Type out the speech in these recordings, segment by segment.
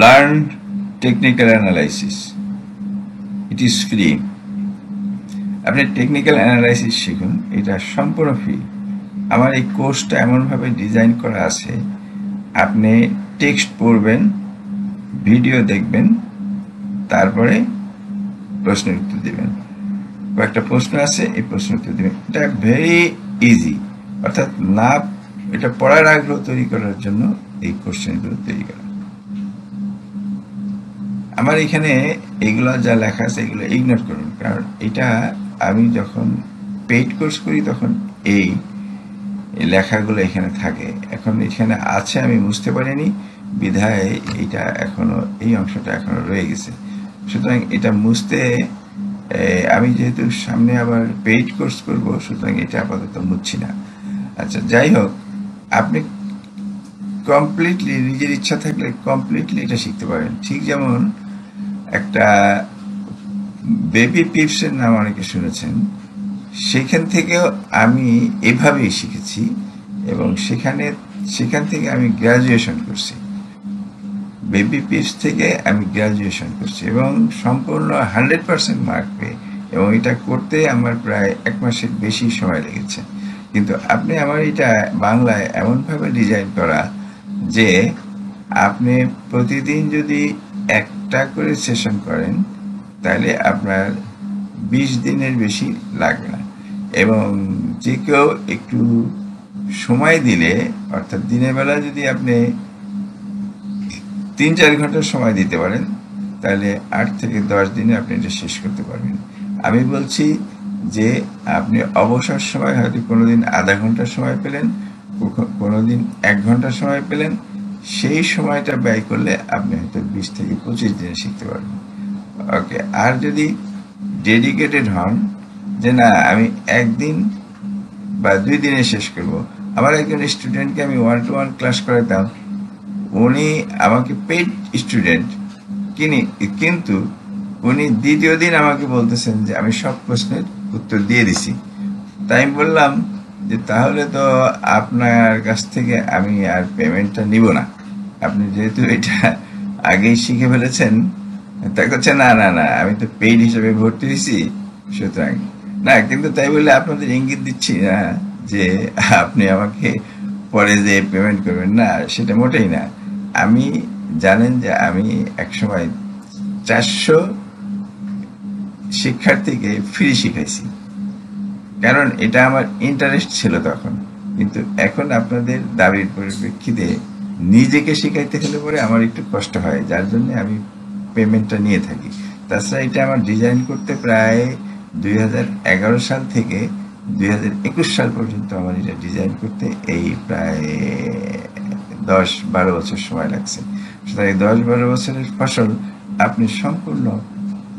Learn technical analysis, it is free. আপনি technical analysis শিখুন, এটা সম্পূর্ণ ফ্রি। আমার এই কোর্সটা এমনভাবে ডিজাইন করা আছে, আপনি টেক্সট পড়বেন, ভিডিও দেখবেন, তারপরে প্রশ্নের উত্তর দেবেন। কয়েকটা প্রশ্ন আছে, এই প্রশ্নের উত্তর দেবেন। এটা ভেরি ইজি, অর্থাৎ না, এটা পড়ার আগ্রহ তৈরি করার জন্য এই কোশ্চেনগুলো তৈরি করা। আমার এখানে এইগুলো যা লেখা আছে এগুলো ইগনোর করুন, কারণ এটা আমি যখন পেইড কোর্স করি তখন এই লেখাগুলো এখানে থাকে। এখন এখানে আছে আমি বুঝতে পারিনি, বিধায় এটা এখনো, এই অংশটা এখনো রয়ে গেছে। সুতরাং এটা মুছতে আমি যেহেতু সামনে আবার পেইড কোর্স করব, সুতরাং এটা আপাতত মুছছি না। আচ্ছা, যাই হোক, আপনি কমপ্লিটলি নিজের ইচ্ছা থাকলে কমপ্লিটলি এটা শিখতে পারেন। ঠিক যেমন একটা বেবি পিপসের নাম অনেকে শুনেছেন, সেখান থেকেও আমি এভাবেই শিখেছি এবং সেখান থেকে আমি গ্র্যাজুয়েশন করছি। বেবি পিপস থেকে আমি গ্র্যাজুয়েশন করছি এবং সম্পূর্ণ 100% মার্ক পেয়ে, এবং এটা করতে আমার প্রায় 1 মাসের বেশি সময় লেগেছে। কিন্তু আপনি আমার এটা বাংলায় এমনভাবে ডিজাইন করা যে আপনি প্রতিদিন যদি একটা করে সেশন করেন তাহলে আপনার 20 দিনের বেশি লাগবে না, এবং যে কেউ একটু সময় দিলে, অর্থাৎ দিনের বেলা যদি আপনি 3-4 ঘন্টা সময় দিতে পারেন তাহলে 8 থেকে 10 দিনে আপনি এটা শেষ করতে পারবেন। আমি বলছি যে আপনি অবসর সময় হয়তো কোনোদিন আধা ঘন্টা সময় পেলেন, কোনোদিন 1 ঘন্টা সময় পেলেন, সেই সময়টা ব্যয় করলে আপনি হয়তো 20 থেকে 25 দিনে শিখতে পারবেন। ওকে, আর যদি ডেডিকেটেড হন যে না আমি 1 দিন বা 2 দিনে শেষ করব। আমার একজন স্টুডেন্টকে আমি 1-to-1 ক্লাস করাতাম, উনি আমাকে পেইড স্টুডেন্ট, কিন্তু উনি দ্বিতীয় দিন আমাকে বলতেছেন যে আমি সব প্রশ্নের উত্তর দিয়ে দিছি। তাই আমি বললাম যে তাহলে তো আপনার কাছ থেকে আমি আর পেমেন্টটা নিব না, আপনি যেহেতু এটা আগেই শিখে ফেলেছেন। তা করছে না না না, আমি তো পেইড হিসেবে ভর্তি হয়েছি, সুতরাং না। কিন্তু তাই বলে আপনাদের ইঙ্গিত দিচ্ছি না যে আপনি আমাকে পরে যে পেমেন্ট করবেন, না, সেটা মোটেই না। আমি, জানেন যে আমি একসময় 400 শিক্ষার্থীকে ফ্রি শিখাইছি, কারণ এটা আমার ইন্টারেস্ট ছিল তখন। কিন্তু এখন আপনাদের দাবির পরিপ্রেক্ষিতে নিজেকে শিখাইতে হলে পরে আমার একটু কষ্ট হয়, যার জন্য আমি পেমেন্টটা নিয়ে থাকি। তাছাড়া এটা আমার ডিজাইন করতে প্রায় 2011 সাল থেকে 2021 সাল পর্যন্ত আমার এটা ডিজাইন করতে এই প্রায় 10-12 বছর সময় লাগছে। সুতরাং এই 10-12 বছরের ফসল আপনি সম্পূর্ণ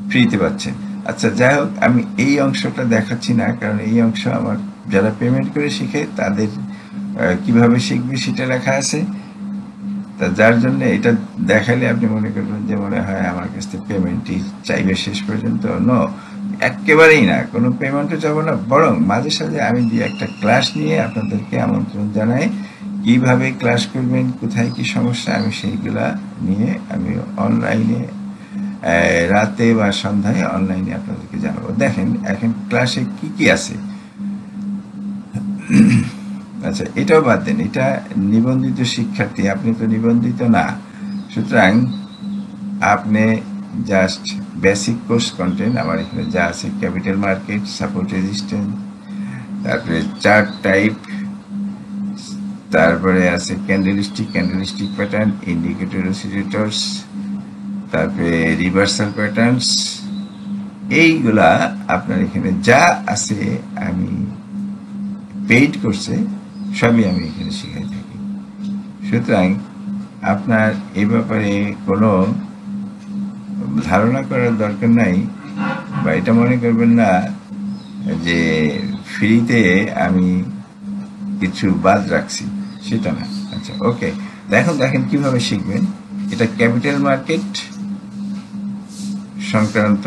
ফ্রিতে পাচ্ছেন। আচ্ছা, যাই হোক, আমি এই অংশটা দেখাচ্ছি না, কারণ এই অংশ আমার যারা পেমেন্ট করে শিখে তাদের কিভাবে শিখবে সেটা লেখা আছে। তা যার জন্য এটা দেখালে আপনি মনে করবেন যে মনে হয় আমার কাছ থেকে পেমেন্টই চাইবে শেষ পর্যন্ত। নো, একেবারেই না, কোনো পেমেন্টও চাবো না, বরং মাঝে সাঝে আমি দিয়ে একটা ক্লাস নিয়ে আপনাদেরকে আমন্ত্রণ জানাই। কিভাবে ক্লাস করবেন, কোথায় কি সমস্যা, আমি সেইগুলা নিয়ে আমি অনলাইনে রাতে বা সন্ধ্যায় অনলাইনে আপনাদেরকে জানাবো। দেখেন এখন ক্লাসে কি কি আছে। আচ্ছা, এটাও বাদ দেন, এটা নিবন্ধিত শিক্ষার্থী, আপনি তো নিবন্ধিত না। সুতরাং আপনি জাস্ট বেসিক কোর্স কন্টেন্ট আমার এখানে যা আছে, ক্যাপিটাল মার্কেট, সাপোর্ট রেজিস্ট্যান্স, তারপরে চার্ট টাইপ, তারপরে আছে ক্যান্ডেলস্টিক প্যাটার্ন, ইন্ডিকেটর অসিলেটরস, তারপরে রিভার্সাল প্যাটার্নস, এইগুলা আপনার এখানে যা আছে আমি পেইড কোর্সে সবই আমি এখানে শিখাই থাকি। সুতরাং আপনার এ ব্যাপারে কোনো ধারণা করার দরকার নাই, বা এটা মনে করবেন না যে ফ্রিতে আমি কিছু বাদ রাখছি, সেটা না। আচ্ছা, ওকে, দেখেন কিভাবে শিখবেন। এটা ক্যাপিটাল মার্কেট সংক্রান্ত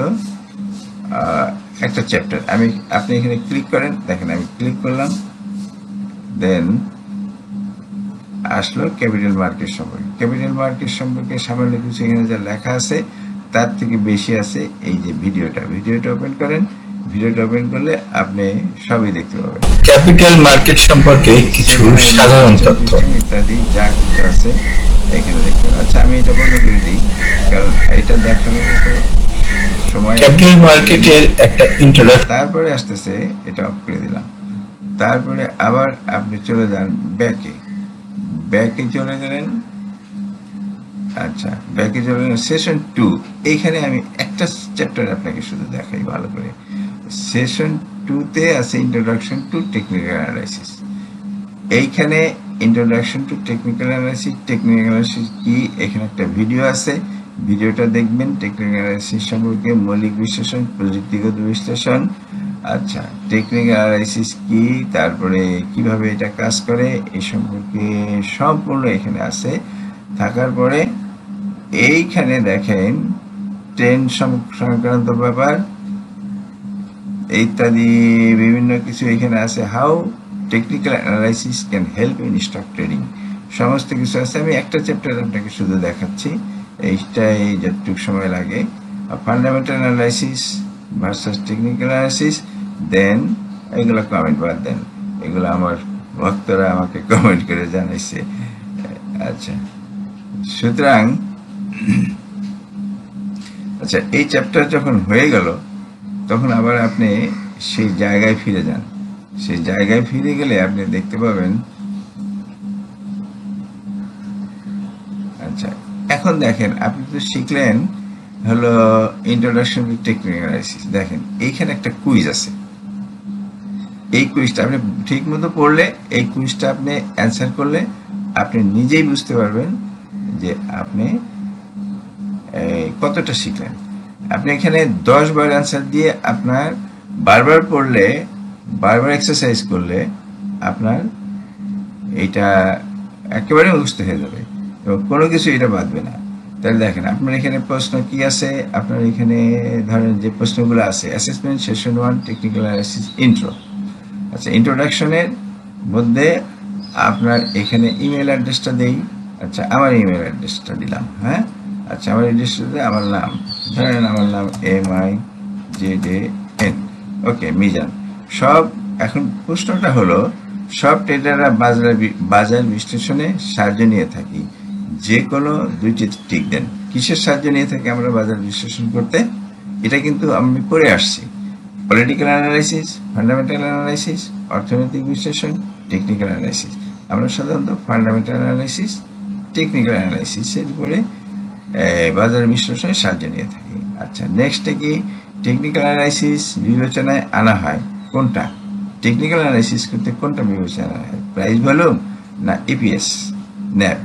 একটা চ্যাপ্টার। আপনি এখানে ক্লিক করেন, দেখেন আমি ক্লিক করলাম, দেন আসলো ক্যাপিটাল মার্কেট সম্পর্কে। ক্যাপিটাল মার্কেট সম্পর্কে সামান্য কিছু এখানে যা লেখা আছে তার থেকে বেশি আছে এই যে ভিডিওটা ওপেন করেন। ভিডিওটা ওপেন করলে আপনি সবই দেখতে পাবেন, ক্যাপিটাল মার্কেট সম্পর্কে কিছু সাধারণ তথ্য ইত্যাদি যা কিছু আছে এখানে দেখতে পাবেন। আচ্ছা, আমি এটা বন্ধ করে দিই, কারণ এটা দেখানোর মতো সময়। ক্যাপিটাল মার্কেটের একটা ইন্ট্রোডাকশন। তারপরে আসতেছে, এটা অফ করে দিলাম। তারপরে আবার আপনি চলে যান ব্যাকে চলে গেলেন। আচ্ছা, ব্যাকে চলে গেলেন সেশন 2। এইখানে আমি একটা চ্যাপ্টার আপনাকে শুধু দেখাই ভালো করে। সেশন 2-তে আছে ইন্ট্রোডাকশন টু টেকনিক্যাল অ্যানালাইসিস। এইখানে ইন্ট্রোডাকশন টু টেকনিক্যাল অ্যানালাইসিস কি, এখানে একটা ভিডিও আছে, ভিডিওটা দেখবেন। টেকনিক্যাল অ্যানালাইসিস সম্পর্কে মৌলিক বিশ্লেষণ, প্রযুক্তিগত বিশ্লেষণ। আচ্ছা, টেকনিক্যাল অ্যানালাইসিস কি, তারপরে কিভাবে এটা কাজ করে, এই সম্পর্কে সম্পূর্ণ এখানে আছে। থাকার পরে এইখানে দেখেন ট্রেন্ড সংক্রান্ত ব্যাপার ইত্যাদি বিভিন্ন কিছু এখানে আছে। How technical analysis can help in stock trading, সমস্ত কিছু আছে। আমি একটা চ্যাপ্টার আপনাকে শুধু দেখাচ্ছি, এইটাই যতটুকু সময় লাগে। Fundamental analysis versus technical analysis. Then এগুলো কমেন্ট বাদ দেন, এগুলো আমার ভক্তরা আমাকে কমেন্ট করে জানাইছে। আচ্ছা, সুতরাং আচ্ছা, এই চ্যাপ্টার যখন হয়ে গেল তখন আবার আপনি সেই জায়গায় ফিরে যান। সেই জায়গায় ফিরে গেলে আপনি দেখতে পাবেন। আচ্ছা, এখন দেখেন, আপনি তো শিখলেন হলো ইন্ট্রোডাকশন টু টেকনিক্যাল অ্যানালাইসিস। দেখেন এইখানে একটা কুইজ আছে। এই কুইজটা আপনি ঠিক মতো পড়লে, এই কুইজটা আপনি অ্যান্সার করলে আপনি নিজেই বুঝতে পারবেন যে আপনি কতটা শিখলেন। আপনি এখানে 10 বার অ্যান্সার দিয়ে আপনার বারবার পড়লে, বারবার এক্সারসাইজ করলে আপনার এইটা একেবারে মুখস্থ হয়ে যাবে এবং কোনো কিছু এটা বাদবে না। তাহলে দেখেন আপনার এখানে প্রশ্ন কি আছে। আপনার এখানে ধরেন যে প্রশ্নগুলো আছে, assessment session 1 technical analysis intro. আচ্ছা, ইন্ট্রোডাকশনের মধ্যে আপনার এখানে ইমেল অ্যাড্রেসটা দেই। আচ্ছা, আমার ইমেল অ্যাড্রেসটা দিলাম। হ্যাঁ, আচ্ছা, আমার অ্যাড্রেসটা আমার নাম, ধরেন আমার নাম MIJAN, ওকে, মিজান। সব এখন প্রশ্নটা হলো, সব ট্রেডাররা বাজার বিশ্লেষণে সাহায্য নিয়ে থাকি, যে কোনো দুইটি টিক দেন। কিসের সাহায্য নিয়ে থাকি আমরা বাজার বিশ্লেষণ করতে? এটা কিন্তু আমি পড়ে আসছি। পলিটিক্যাল অ্যানালাইসিস, ফান্ডামেন্টাল অ্যানালাইসিস, অর্থনৈতিক বিশ্লেষণ, টেকনিক্যাল অ্যানালাইসিস। আমরা সাধারণত ফান্ডামেন্টাল অ্যানালাইসিস, টেকনিক্যাল অ্যানালাইসিসের উপরে বাজার বিশ্লেষণে সাহায্য নিয়ে থাকি। আচ্ছা, নেক্সটে কি, টেকনিক্যাল অ্যানালাইসিস বিবেচনায় আনা হয় কোনটা? টেকনিক্যাল অ্যানালাইসিস করতে কোনটা বিবেচনায় আনা হয়, প্রাইস ভলিউম না EPS ন্যাব?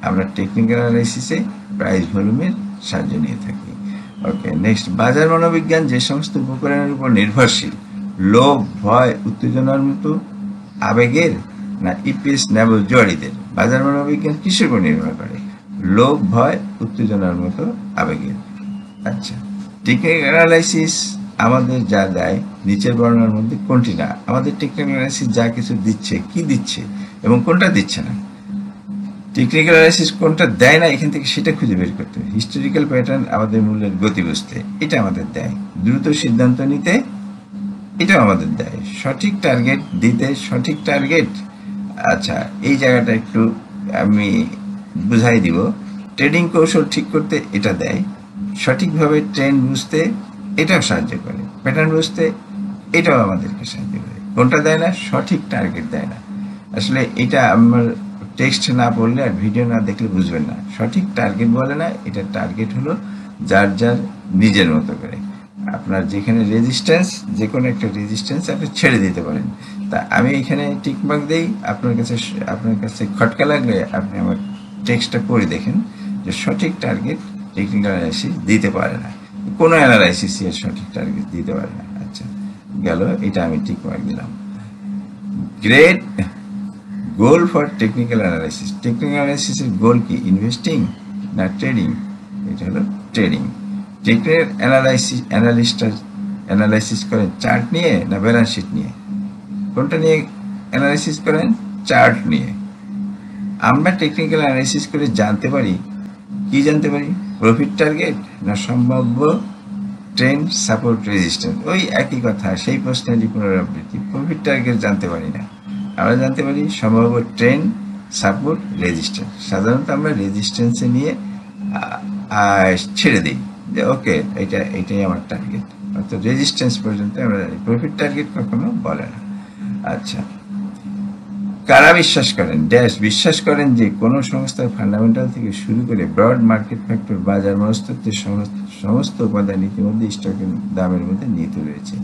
আমরা টেকনিক্যাল অ্যানালাইসিসে প্রাইস ভলিউমের সাহায্য নিয়ে থাকি। ওকে, নেক্সট, বাজার মনোবিজ্ঞান যে সমস্ত উপকরণের উপর নির্ভরশীল, লোভ, ভয়, উত্তেজনার মতো আবেগের না EPS ন্যাব জুয়ারিদের? বাজার মনোবিজ্ঞান কিসের উপর নির্ভর করে? লোভ, ভয়, উত্তেজনার মতো আবেগের। আচ্ছা, টেকনিক্যাল অ্যানালাইসিস আমাদের যা দেয় নিচের বর্ণনার মধ্যে কোনটি না? আমাদের টেকনিক্যাল অ্যানালাইসিস যা কিছু দিচ্ছে, কি দিচ্ছে এবং কোনটা দিচ্ছে না? টেকনিক্যাল অ্যানালাইসিস কোনটা দেয় না এখান থেকে সেটা খুঁজে বের করতে হবে। হিস্টোরিক্যাল প্যাটার্ন আমাদের মূল্যের গতি বুঝতে, এটা আমাদের দেয়। দ্রুত সিদ্ধান্ত নিতে, এটাও আমাদের দেয়। সঠিক টার্গেট দিতে, সঠিক টার্গেট। আচ্ছা, এই জায়গাটা একটু আমি বুঝাই দিব। ট্রেডিং কৌশল ঠিক করতে এটা দেয়। সঠিকভাবে ট্রেন্ড বুঝতে এটাও সাহায্য করে। প্যাটার্ন বুঝতে এটাও আমাদেরকে সাহায্য করে। কোনটা দেয় না? সঠিক টার্গেট দেয় না। আসলে এটা আমার টেক্সট না পড়লে আর ভিডিও না দেখলে বুঝবেন না। সঠিক টার্গেট বলে না, এটা টার্গেট হলো যার যার নিজের মতো করে। আপনার যেখানে রেজিস্ট্যান্স, যে কোনো একটা রেজিস্ট্যান্স আপনি ছেড়ে দিতে পারেন। তা আমি এখানে টিকমার্ক দেই। আপনার কাছে খটকা লাগলে আপনি আমার টেক্সটটা পড়ে দেখেন যে সঠিক টার্গেট টেকনিক্যাল অ্যানালাইসিস দিতে পারে না, কোনো অ্যানালাইসিসই এর সঠিক টার্গেট দিতে পারে না। আচ্ছা, গেল, এটা আমি টিকমার্ক দিলাম। Great goal for technical analysis. Technical অ্যানালাইসিসের গোল কি? ইনভেস্টিং না ট্রেডিং? এটা হলো ট্রেডিং। টেকনিক্যাল অ্যানালাইসিস করেন চার্ট নিয়ে না ব্যালেন্স শিট নিয়ে? কোনটা নিয়ে অ্যানালাইসিস করেন? চার্ট নিয়ে। আমরা টেকনিক্যাল অ্যানালাইসিস করে জানতে পারি, কি জানতে পারি? প্রফিট টার্গেট না সম্ভাব্য ট্রেন্ড, সাপোর্ট, রেজিস্ট্যান্স? ওই একই কথা, সেই প্রশ্নেরই পুনরাবৃত্তি। প্রফিট টার্গেট জানতে পারি না, আমরা জানতে পারি সম্ভাব্য ট্রেন্ড, সাপোর্ট, রেজিস্ট্যান্স। সাধারণত আমরা রেজিস্ট্যান্সে নিয়ে ছেড়ে দিই যে ওকে এটাই আমার টার্গেট, অর্থাৎ রেজিস্ট্যান্স পর্যন্ত আমরা জানি, প্রফিট টার্গেট কখনো বলে না। আচ্ছা, কারা বিশ্বাস করেন বিশ্বাস করেন যে কোনো সংস্থার ফান্ডামেন্টাল থেকে শুরু করে ব্রড মার্কেট ফ্যাক্টর, বাজার মনস্তত্ত্বের সমস্ত উপাদান ইতিমধ্যে স্টকের দামের মধ্যে নিহিত রয়েছে।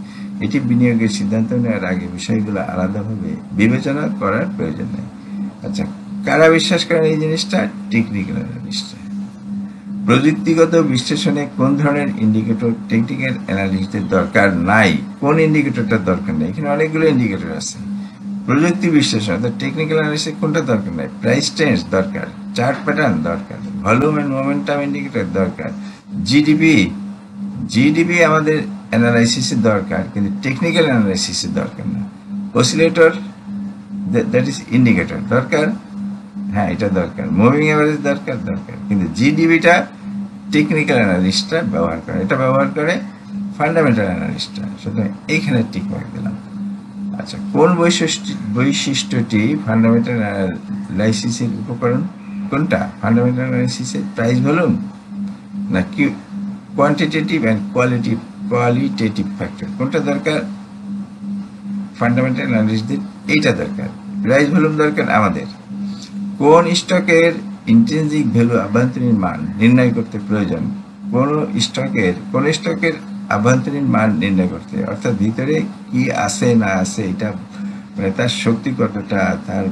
এটি বিনিয়োগের সিদ্ধান্ত নেওয়ার আগে বিষয়গুলো আলাদাভাবে বিবেচনা করার প্রয়োজন নেই। আচ্ছা, কারা বিশ্বাস করেন এই জিনিসটা? টেকনিক্যাল অ্যানালিস্টরা। প্রযুক্তিগত বিশ্লেষণে কোন ধরনের ইন্ডিকেটর টেকনিক্যাল অ্যানালিস্টদের দরকার নাই? কোন ইন্ডিকেটরটা দরকার নেই? এখানে অনেকগুলো ইন্ডিকেটর আছে। প্রযুক্তি বিশ্লেষণ অর্থাৎ টেকনিক্যাল অ্যানালিসিস কোনটা দরকার নাই? প্রাইস ট্রেন্ডস দরকার, চার্ট প্যাটার্ন দরকার, ভলিউম এন্ড মোমেন্টাম ইন্ডিকেটর দরকার, জিডিপি আমাদের অ্যানালাইসিসের দরকার, কিন্তু টেকনিক্যাল অ্যানালাইসিসের দরকার না। অসিলেটর, দ্যাট ইজ ইন্ডিকেটর দরকার, হ্যাঁ এটা দরকার। মুভিং অ্যাভারেজ দরকার, কিন্তু জিডিপিটা টেকনিক্যাল অ্যানালিস্টরা ব্যবহার করে, এটা ব্যবহার করে ফান্ডামেন্টাল অ্যানালিস্টরা। সুতরাং এইখানে টিক মার্ক দিলাম। আচ্ছা, কোন বৈশিষ্ট্যটি ফান্ডামেন্টাল অ্যানালাইসিসের উপকরণ? কোনটা? ফান্ডামেন্টাল অ্যানালাইসিসের প্রাইস ভলিউম না কি কোয়ান্টিটেটিভ অ্যান্ড কোয়ালিটেটিভ ফ্যাক্টর? কোনটা দরকার ফান্ডামেন্টাল অ্যানালিস্টদের? এইটা দরকার, প্রাইস ভলিউম দরকার আমাদের। কোন স্টকের ইন্ট্রিনসিক ভ্যালু, আভ্যন্তরীণ মান নির্ণয় করতে প্রয়োজন? কোন স্টকের আভ্যন্তরীণ মান নির্ণয় করতে, অর্থাৎ ভিতরে কি আছে না আছে, এটা মানে তার শক্তি কতটা, তার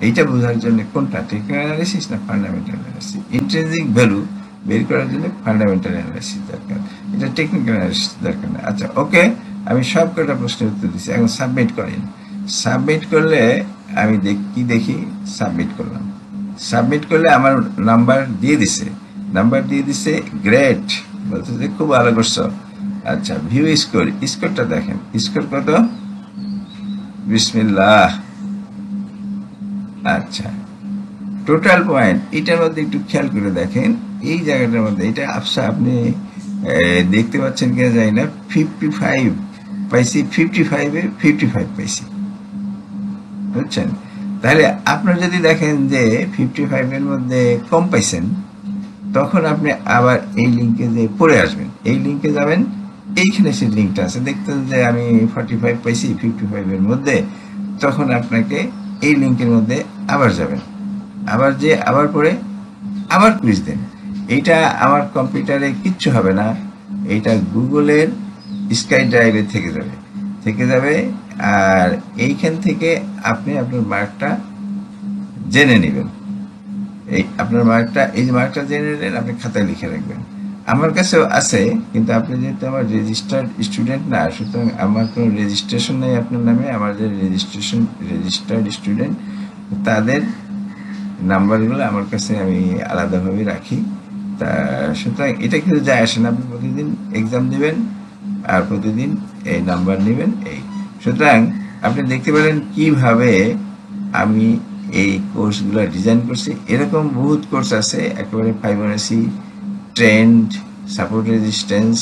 এইটা বোঝার জন্য কোনটা? টেকনিক্যাল অ্যানালিসিস না ফান্ডামেন্টাল অ্যানালিসিস? ইন্ট্রিনসিক ভ্যালু বের করার জন্য ফান্ডামেন্টাল অ্যানালিসিস দরকার, এটা টেকনিক্যাল অ্যানালিসিস দরকার না। আচ্ছা ওকে, আমি সব কটা প্রশ্নের উত্তর দিচ্ছি, এখন সাবমিট করেন। সাবমিট করলে আমি দেখি সাবমিট করলাম। সাবমিট করলে আমার নাম্বার দিয়ে দিছে, গ্রেট, বলতে যে খুব ভালো করছো। আচ্ছা, ভিউ স্কোরটা দেখেন, স্কোর কত? বিসমিল্লাহ। আচ্ছা, টোটাল পয়েন্ট, এটার মধ্যে একটু খেয়াল করে দেখেন, এই জায়গাটার মধ্যে এটা আপনি দেখতে পাচ্ছেন কিনা জানি না, 55 পাইছি, 55-এ 55 পাইছি, বুঝছেন? তাহলে আপনার যদি দেখেন যে 55-এর মধ্যে কম পাইছেন, তখন আপনি আবার এই লিঙ্কে যে পড়ে আসবেন, এই লিঙ্কে যাবেন, এইখানে সেই লিঙ্কটা আছে, দেখতেন যে আমি 45 পাইছি 55-এর মধ্যে, তখন আপনাকে এই লিঙ্কের মধ্যে আবার যাবেন, আবার পড়ে আবার কুইজ দেন। এইটা আমার কম্পিউটারে কিচ্ছু হবে না, এইটা গুগলের স্কাই ড্রাইভে থেকে যাবে, আর এইখান থেকে আপনি আপনার মার্কটা জেনে নেবেন। এই আপনার মার্কটা, এই যে মার্কটা জেনে নিলেন, আপনি খাতায় লিখে রাখবেন। আমার কাছেও আছে, কিন্তু আপনি যেহেতু আমার রেজিস্টার্ড স্টুডেন্ট না, সুতরাং আমার কোনো রেজিস্ট্রেশন নেই আপনার নামে। আমার যে রেজিস্টার্ড স্টুডেন্ট, তাদের নাম্বারগুলো আমার কাছে আমি আলাদাভাবে রাখি। তা সুতরাং এটা কিন্তু যায় আসে না, আপনি প্রতিদিন এক্সাম দেবেন আর প্রতিদিন এই নাম্বার নেবেন। এই সুতরাং আপনি দেখতে পেলেন কিভাবে আমি এই কোর্সগুলো ডিজাইন করছি। এরকম বহুত কোর্স আছে, একেবারে ফাইবোনাচি, ট্রেন্ড, সাপোর্ট, রেজিস্ট্যান্স,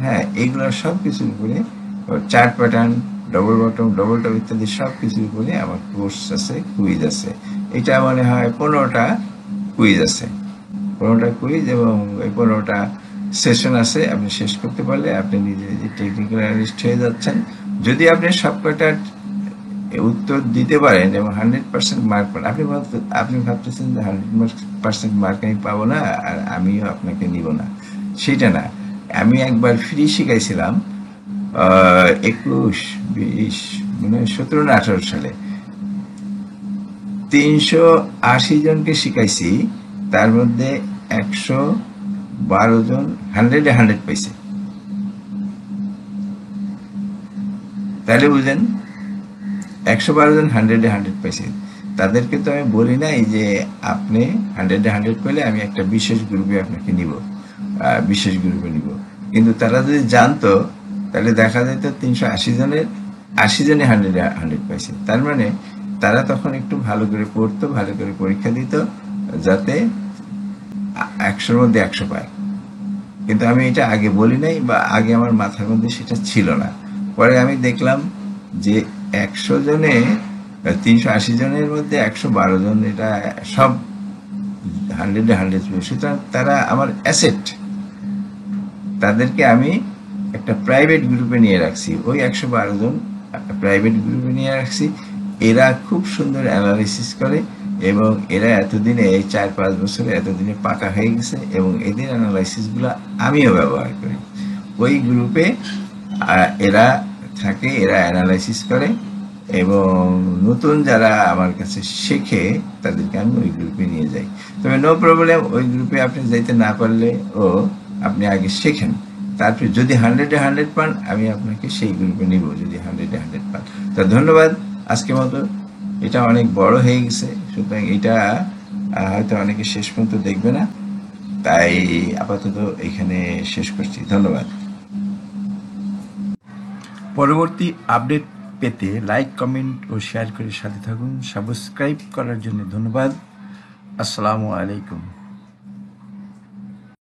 হ্যাঁ এইগুলো সব কিছুর উপরে, chart pattern, double bottom, double top ইত্যাদি সব কিছুর উপরে আমার কোর্স আছে, কুইজ আছে। এটা মনে হয় 15টা কুইজ আছে, 15টা কুইজ, এবং এই 15টা সেশন আছে। আপনি শেষ করতে পারলে আপনি নিজে টেকনিক্যাল অ্যানালিস্ট হয়ে যাচ্ছেন। যদি আপনি সবকটার উত্তর দিতে পারেন এবং 100% মার্ক পান, আপনি ভাবতেছেন যে 100% মার্ক আমি পাবো না আর আমিও আপনাকে নিব না, সেটা না। আমি একবার ফ্রি শিখাইছিলাম 21, 20, মানে 17 না 18 সালে 380 জনকে শিখাইছি, তার মধ্যে 112 জন 100-এ 100 পাইছে। তাহলে বুঝেন, 112 জন 100-এ 100 পাইছে। তাদেরকে তো আমি বলি নাই যে আপনি 100-এ 100 পেলে আমি একটা বিশেষ গ্রুপে আপনাকে নিব, কিন্তু তারা যদি জানতো তাহলে দেখা যেত 380 জনের 80 জনে 100-এ 100 পাইছে। তার মানে তারা তখন একটু ভালো করে পড়তো, ভালো করে পরীক্ষা দিত, যাতে 100-র মধ্যে 100 পায়। কিন্তু আমি এটা আগে বলি নাই, বা আগে আমার মাথার মধ্যে সেটা ছিল না। পরে আমি দেখলাম যে 100 জনে 380 জনের মধ্যে 112 জন এটা সব 100 সুতরাং তারা আমার অ্যাসেট। তাদেরকে আমি একটা প্রাইভেট গ্রুপে নিয়ে রাখছি, ওই 112 জন প্রাইভেট গ্রুপে নিয়ে রাখছি। এরা খুব সুন্দর অ্যানালিসিস করে, এবং এরা এতদিনে, এই 4-5 বছরে এতদিনে পাকা হয়ে গেছে, এবং এদের অ্যানালাইসিসগুলো আমিও ব্যবহার করি। ওই গ্রুপে এরা থাকে, এরা অ্যানালাইসিস করে, এবং নতুন যারা আমার কাছে শেখে তাদেরকে আমি ওই গ্রুপে নিয়ে যাই। তবে নো প্রবলেম, ওই গ্রুপে আপনি যাইতে না পারলে ও আপনি আগে শেখেন, তারপরে যদি 100-এ 100 পান আমি আপনাকে সেই গ্রুপে নিব, যদি 100-এ 100 পান। তো ধন্যবাদ। আজকের মতো এটা অনেক বড় হয়ে গেছে, সুতরাং এটা হয়তো অনেকে শেষ পর্যন্ত দেখবে না, তাই আপাতত এখানে শেষ করছি। ধন্যবাদ। পরবর্তী আপডেট পেতে লাইক, কমেন্ট ও শেয়ার করে সাথে থাকুন। সাবস্ক্রাইব করার জন্য ধন্যবাদ। আসসালামু আলাইকুম।